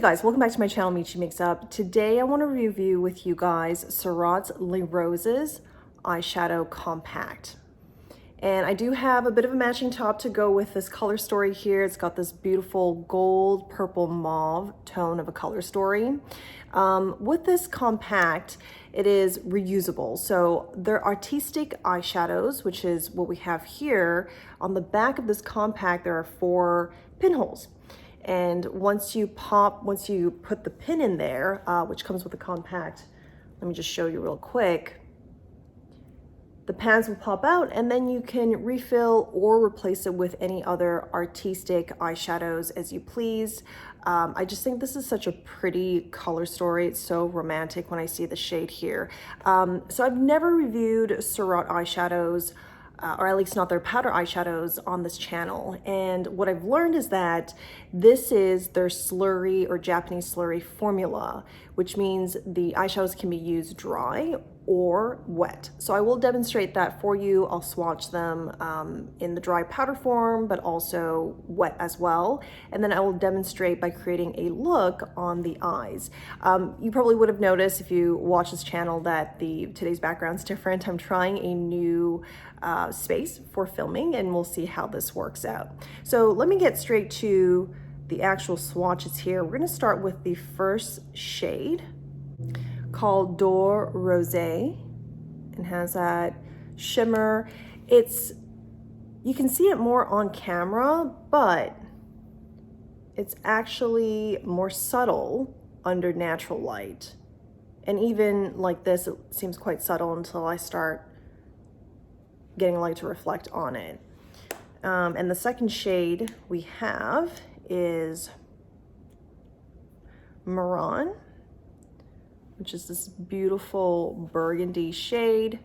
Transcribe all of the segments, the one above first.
guys, welcome back to my channel, Michi Makes Up. Today I want to review with you guys Surratt's Les Roses eyeshadow compact. And I do have a bit of a matching top to go with this color story here. It's got this beautiful gold, purple, mauve tone of a color story. With this compact, it is reusable. So they're artistic eyeshadows, which is what we have here. On the back of this compact, there are 4 pinholes. And once you put the pin in there, which comes with the compact, let me just show you real quick. The pans will pop out and then you can refill or replace it with any other artistic eyeshadows as you please. I just think this is such a pretty color story. It's so romantic when I see the shade here. So I've never reviewed Surratt eyeshadows, or at least not their powder eyeshadows on this channel. And what I've learned is that this is their slurry or Japanese slurry formula, which means the eyeshadows can be used dry or wet. So I will demonstrate that for you. I'll swatch them in the dry powder form, but also wet as well. And then I will demonstrate by creating a look on the eyes. You probably would have noticed if you watch this channel that today's background's different. I'm trying a new space for filming and we'll see how this works out. So let me get straight to the actual swatches here. We're gonna start with the first shade called D'Or Rosé and has that shimmer. You can see it more on camera, but it's actually more subtle under natural light. And even like this, it seems quite subtle until I start getting light to reflect on it. And the second shade we have is Marron, which is this beautiful burgundy shade.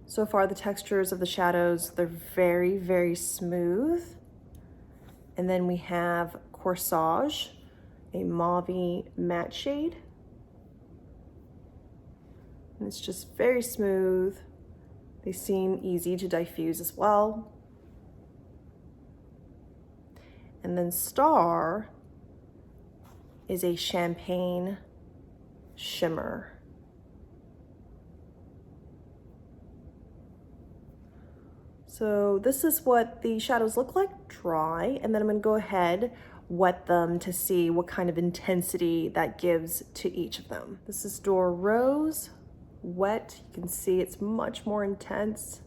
So far, the textures of the shadows, they're very, very smooth. And then we have Corsage, a mauve matte shade. And it's just very smooth. They seem easy to diffuse as well. And then Star is a champagne shimmer. So this is what the shadows look like dry, and then I'm gonna go ahead, wet them to see what kind of intensity that gives to each of them. This is D'Or Rose, wet. You can see it's much more intense.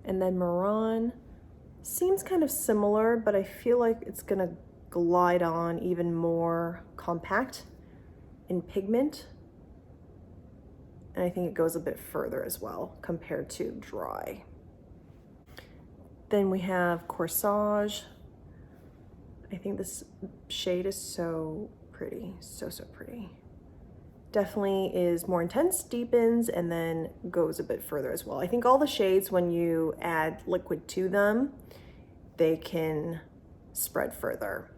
And then Marron seems kind of similar, but I feel like it's gonna glide on even more compact in pigment. And I think it goes a bit further as well compared to dry. Then we have Corsage. I think this shade is so pretty, so pretty. Definitely is more intense, deepens, and then goes a bit further as well. I think all the shades, when you add liquid to them, they can spread further.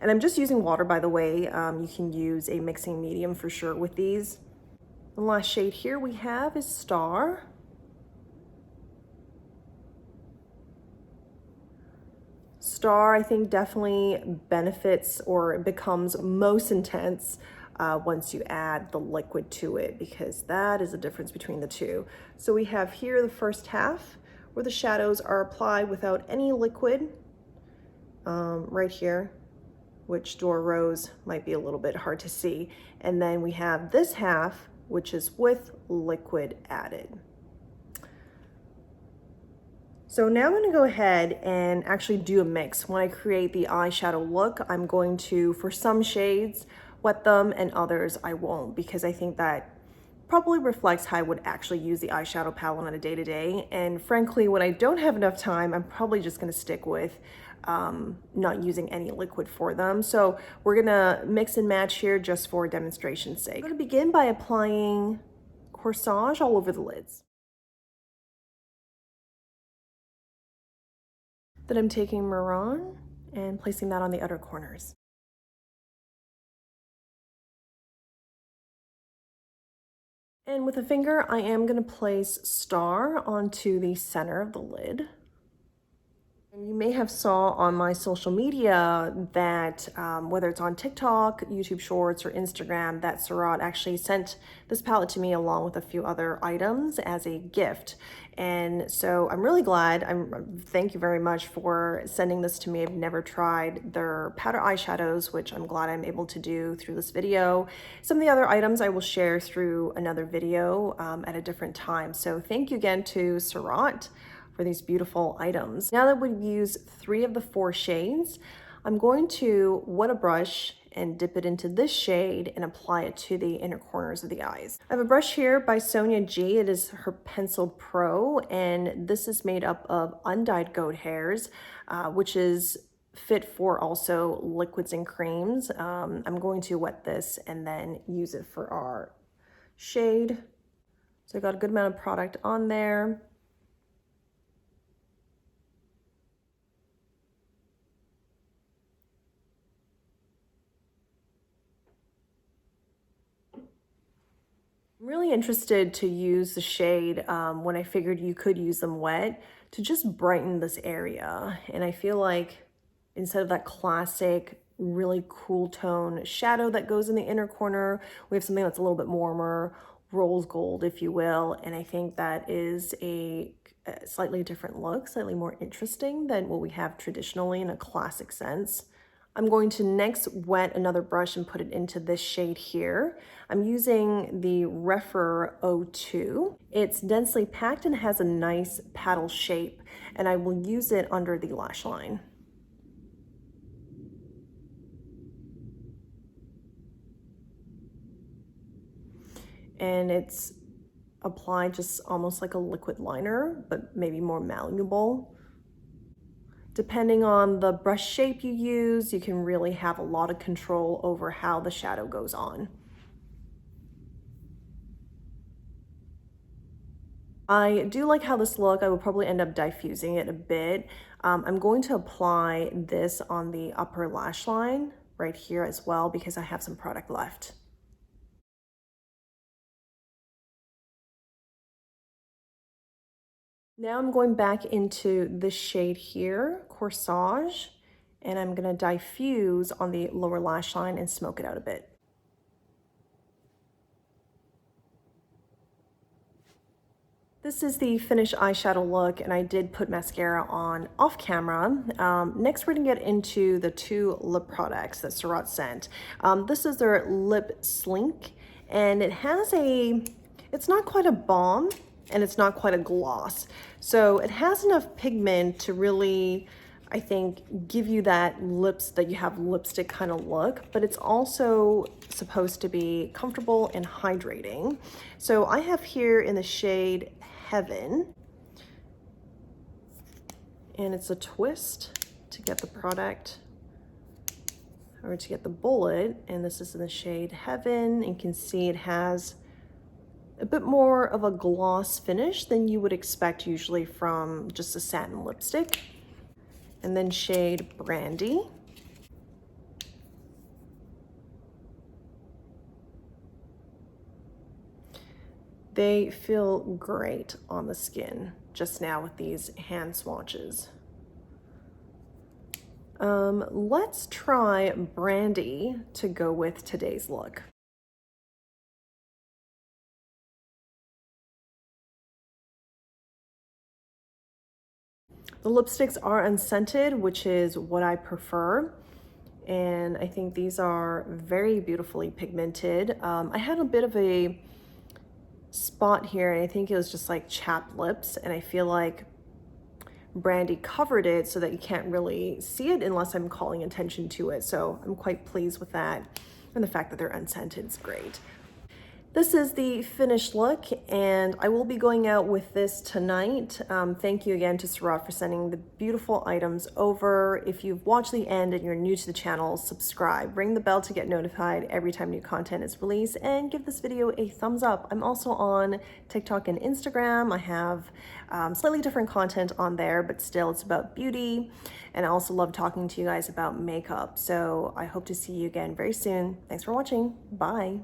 And I'm just using water, by the way. You can use a mixing medium for sure with these. The last shade here we have is Star. Star, I think, definitely benefits or becomes most intense once you add the liquid to it, because that is the difference between the two. So we have here the first half where the shadows are applied without any liquid, right here, which D'Or Rose might be a little bit hard to see. And then we have this half, which is with liquid added. So now I'm gonna go ahead and actually do a mix. When I create the eyeshadow look, I'm going to, for some shades, wet them, and others I won't, because I think that probably reflects how I would actually use the eyeshadow palette on a day-to-day. And frankly, when I don't have enough time, I'm probably just gonna stick with not using any liquid for them. So we're gonna mix and match here just for demonstration's sake. I'm gonna begin by applying Corsage all over the lids. Then I'm taking Marron and placing that on the outer corners. And with a finger, I am going to place Star onto the center of the lid. And you may have saw on my social media that whether it's on TikTok, YouTube Shorts, or Instagram, that Surratt actually sent this palette to me along with a few other items as a gift. And so I'm really glad. Thank you very much for sending this to me. I've never tried their powder eyeshadows, which I'm glad I'm able to do through this video. Some of the other items I will share through another video at a different time. So thank you again to Surratt for these beautiful items. Now that we've used 3 of the 4 shades, I'm going to wet a brush and dip it into this shade and apply it to the inner corners of the eyes. I have a brush here by Sonia G. It is her Pencil Pro, and this is made up of undyed goat hairs, which is fit for also liquids and creams. I'm going to wet this and then use it for our shade. So I got a good amount of product on there. I'm really interested to use the shade when I figured you could use them wet to just brighten this area. And I feel like instead of that classic, really cool tone shadow that goes in the inner corner, we have something that's a little bit warmer, rose gold, if you will. And I think that is a slightly different look, slightly more interesting than what we have traditionally in a classic sense. I'm going to next wet another brush and put it into this shade here. I'm using the Rephr 02. It's densely packed and has a nice paddle shape, and I will use it under the lash line. And it's applied just almost like a liquid liner, but maybe more malleable. Depending on the brush shape you use, you can really have a lot of control over how the shadow goes on. I do like how this look. I will probably end up diffusing it a bit. I'm going to apply this on the upper lash line right here as well because I have some product left. Now I'm going back into this shade here, Corsage, and I'm gonna diffuse on the lower lash line and smoke it out a bit. This is the finished eyeshadow look, and I did put mascara on off camera. Next, we're gonna get into the 2 lip products that Surratt sent. This is their Lipslique, and it has it's not quite a balm, and it's not quite a gloss. So it has enough pigment to really, I think, give you that that you have lipstick kind of look, but it's also supposed to be comfortable and hydrating. So I have here in the shade Heaven, and it's a twist to get the product, or to get the bullet, and this is in the shade Heaven. You can see it has a bit more of a gloss finish than you would expect usually from just a satin lipstick. And then shade Brandy. They feel great on the skin just now with these hand swatches. Let's try Brandy to go with today's look. The lipsticks are unscented, which is what I prefer. And I think these are very beautifully pigmented. I had a bit of a spot here, and I think it was just like chapped lips. And I feel like Brandy covered it so that you can't really see it unless I'm calling attention to it. So I'm quite pleased with that. And the fact that they're unscented is great. This is the finished look, and I will be going out with this tonight. Thank you again to Surratt for sending the beautiful items over. If you've watched the end and you're new to the channel, subscribe. Ring the bell to get notified every time new content is released, and give this video a thumbs up. I'm also on TikTok and Instagram. I have slightly different content on there, but still it's about beauty. And I also love talking to you guys about makeup. So I hope to see you again very soon. Thanks for watching. Bye.